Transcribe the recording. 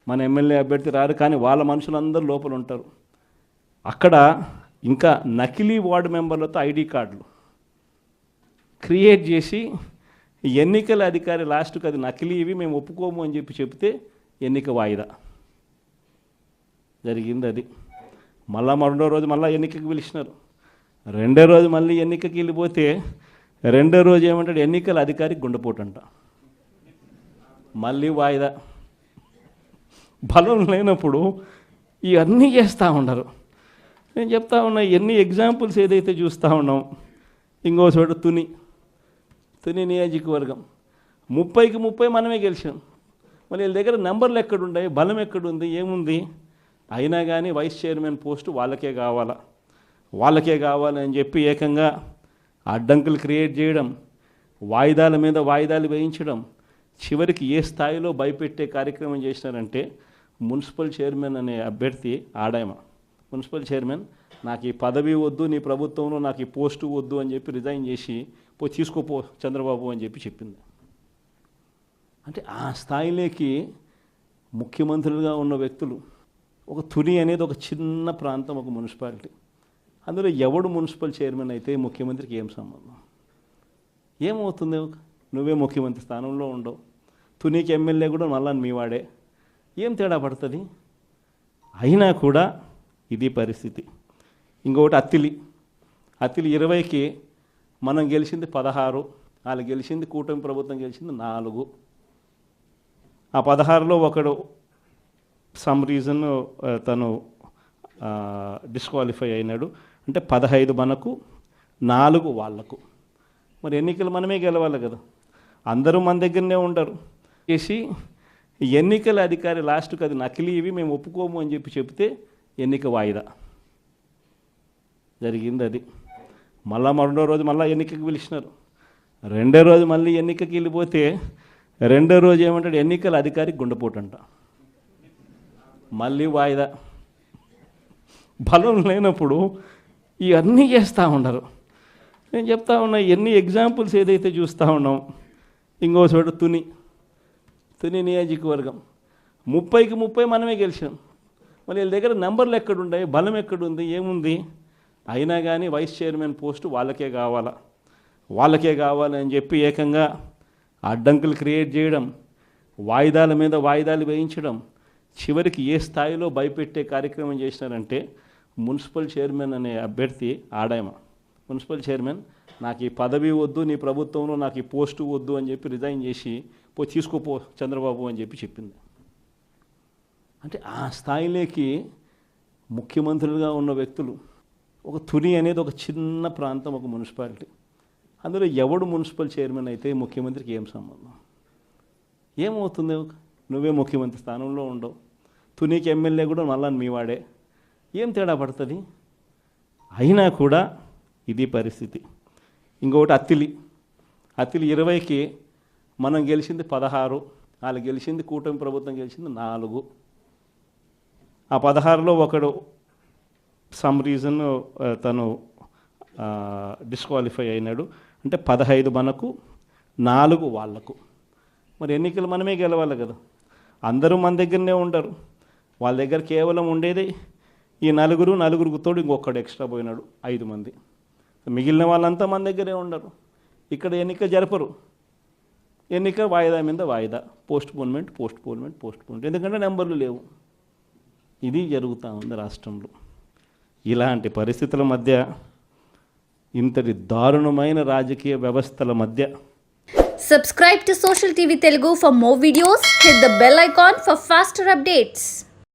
మన ఎమ్మెల్యే అభ్యర్థి రారు, కానీ వాళ్ళ మనుషులందరూ లోపల ఉంటారు. అక్కడ ఇంకా నకిలీ వార్డు మెంబర్లతో ఐడి కార్డులు క్రియేట్ చేసి ఎన్నికల అధికారి లాస్ట్కి అది నకిలీ, ఇవి మేము ఒప్పుకోము అని చెప్తే ఎన్నిక వాయిదా జరిగింది. అది మళ్ళా రెండో రోజు మళ్ళీ ఎన్నికకి పిలిచినారు. రెండో రోజు మళ్ళీ ఎన్నికకి వెళ్ళిపోతే రెండో రోజు ఏమంటాడు, ఎన్నికల అధికారి గుండెపోటు అంట. మళ్ళీ వాయిదా. బలం లేనప్పుడు ఇవన్నీ చేస్తూ ఉండరు. నేను చెప్తా ఉన్నా, ఎన్ని ఎగ్జాంపుల్స్ ఏదైతే చూస్తూ ఉన్నాం. ఇంకో చోట తుని నియోజకవర్గం 30కి 30 మనమే గెలిచాం. మరి వీళ్ళ దగ్గర నెంబర్లు ఎక్కడున్నాయి, బలం ఎక్కడుంది, ఏముంది? అయినా కానీ వైస్ చైర్మన్ పోస్టు వాళ్ళకే కావాలని చెప్పి ఏకంగా అడ్డంకులు క్రియేట్ చేయడం, వాయిదాల మీద వాయిదాలు వేయించడం, చివరికి ఏ స్థాయిలో భయపెట్టే కార్యక్రమం చేసినారంటే, మున్సిపల్ చైర్మన్ అనే అభ్యర్థి ఆడాయమ మున్సిపల్ చైర్మన్, నాకు ఈ పదవి వద్దు, నీ ప్రభుత్వంలో నాకు ఈ పోస్టు వద్దు అని చెప్పి రిజైన్ చేసి తీసుకోపో చంద్రబాబు అని చెప్పి చెప్పింది. అంటే ఆ స్థాయిలోకి ముఖ్యమంత్రులుగా ఉన్న వ్యక్తులు. ఒక తుని అనేది ఒక చిన్న ప్రాంతం, ఒక మున్సిపాలిటీ. అందులో ఎవడు మున్సిపల్ చైర్మన్ అయితే ముఖ్యమంత్రికి ఏం సంబంధం? ఏమవుతుంది? నువ్వే ముఖ్యమంత్రి స్థానంలో ఉండవు, తునికి ఎమ్మెల్యే కూడా మళ్ళా మీ వాడే, ఏం తేడా పడుతుంది? అయినా కూడా ఇది పరిస్థితి. ఇంకొకటి అత్తిలి 20కి మనం గెలిచింది 16, వాళ్ళు గెలిచింది, కూటమి ప్రభుత్వం గెలిచింది 4. ఆ 16లో ఒకడు సమ్ రీజన్ తను డిస్క్వాలిఫై అయినాడు. అంటే 15 మనకు, 4 వాళ్లకు. మరి ఎన్నికలు మనమే గెలవాలి కదా, అందరూ మన దగ్గరనే ఉండరు. చేసి ఎన్నికల అధికారి లాస్ట్కి అది నకిలీ, ఇవి మేము ఒప్పుకోము అని చెప్తే ఎన్నిక వాయిదా జరిగింది. అది మళ్ళా రెండో రోజు మళ్ళీ ఎన్నికకి పిలిచినారు. రెండో రోజు మళ్ళీ ఎన్నికకి వెళ్ళిపోతే రెండో రోజు ఏమంటాడు, ఎన్నికల అధికారి గుండెపోటు అంట. మళ్ళీ వాయిదా. బలం లేనప్పుడు ఇవన్నీ చేస్తూ ఉండరు. నేను చెప్తా ఉన్నా, ఎన్ని ఎగ్జాంపుల్స్ ఏదైతే చూస్తూ ఉన్నాం. ఇంకో చోట తుని నియోజకవర్గం 30కి 30 మనమే గెలిచాం. మరి వీళ్ళ దగ్గర నెంబర్లు ఎక్కడున్నాయి, బలం ఎక్కడుంది, ఏముంది? అయినా కానీ వైస్ చైర్మన్ పోస్టు వాళ్ళకే కావాలని చెప్పి ఏకంగా అడ్డంకులు క్రియేట్ చేయడం, వాయిదాల మీద వాయిదాలు వేయించడం, చివరికి ఏ స్థాయిలో భయపెట్టే కార్యక్రమం చేసినారంటే, మున్సిపల్ చైర్మన్ అనే అభ్యర్థి ఆడాయమ మున్సిపల్ చైర్మన్, నాకు ఈ పదవి వద్దు, నీ ప్రభుత్వంలో నాకు ఈ పోస్టు వద్దు అని చెప్పి రిజైన్ చేసి తీసుకోపో చంద్రబాబు అని చెప్పి చెప్పింది. అంటే ఆ స్థాయిలోకి ముఖ్యమంత్రులుగా ఉన్న వ్యక్తులు. ఒక తుని అనేది ఒక చిన్న ప్రాంతం, ఒక మున్సిపాలిటీ. అందులో ఎవడు మున్సిపల్ చైర్మన్ అయితే ముఖ్యమంత్రికి ఏం సంబంధం? ఏమవుతుంది? నువ్వే ముఖ్యమంత్రి స్థానంలో ఉండవు, తునికి ఎమ్మెల్యే కూడా మళ్ళా మీ వాడే, ఏం తేడా పడుతుంది? అయినా కూడా ఇది పరిస్థితి. ఇంకొకటి అత్తిలి 20కి మనం గెలిచింది 16, వాళ్ళు గెలిచింది, కూటమి ప్రభుత్వం గెలిచింది 4. ఆ 16లో ఒకడు సమ్ రీజన్ తను డిస్క్వాలిఫై అయినాడు. అంటే 15 మనకు, 4 వాళ్లకు. మరి ఎన్నికలు మనమే గెలవాలి కదా, అందరూ మన దగ్గరనే ఉండరు. వాళ్ళ దగ్గర కేవలం ఉండేది ఈ నలుగురికి తోడు ఇంకొకడు ఎక్స్ట్రా పోయినాడు, 5 మంది. మిగిలిన వాళ్ళంతా మన దగ్గరే ఉండరు. ఇక్కడ ఎన్నిక జరపరు, ఎన్నిక వాయిదా మీద వాయిదా, పోస్ట్పోన్మెంట్. ఎందుకంటే నెంబర్లు లేవు. ఇది జరుగుతూ ఉంది రాష్ట్రంలో. ఇలాంటి పరిస్థితుల మధ్య, ఇంతటి దారుణమైన రాజకీయ వ్యవస్థల మధ్య. Subscribe to Social TV Telugu for more videos. Hit the bell icon for faster updates.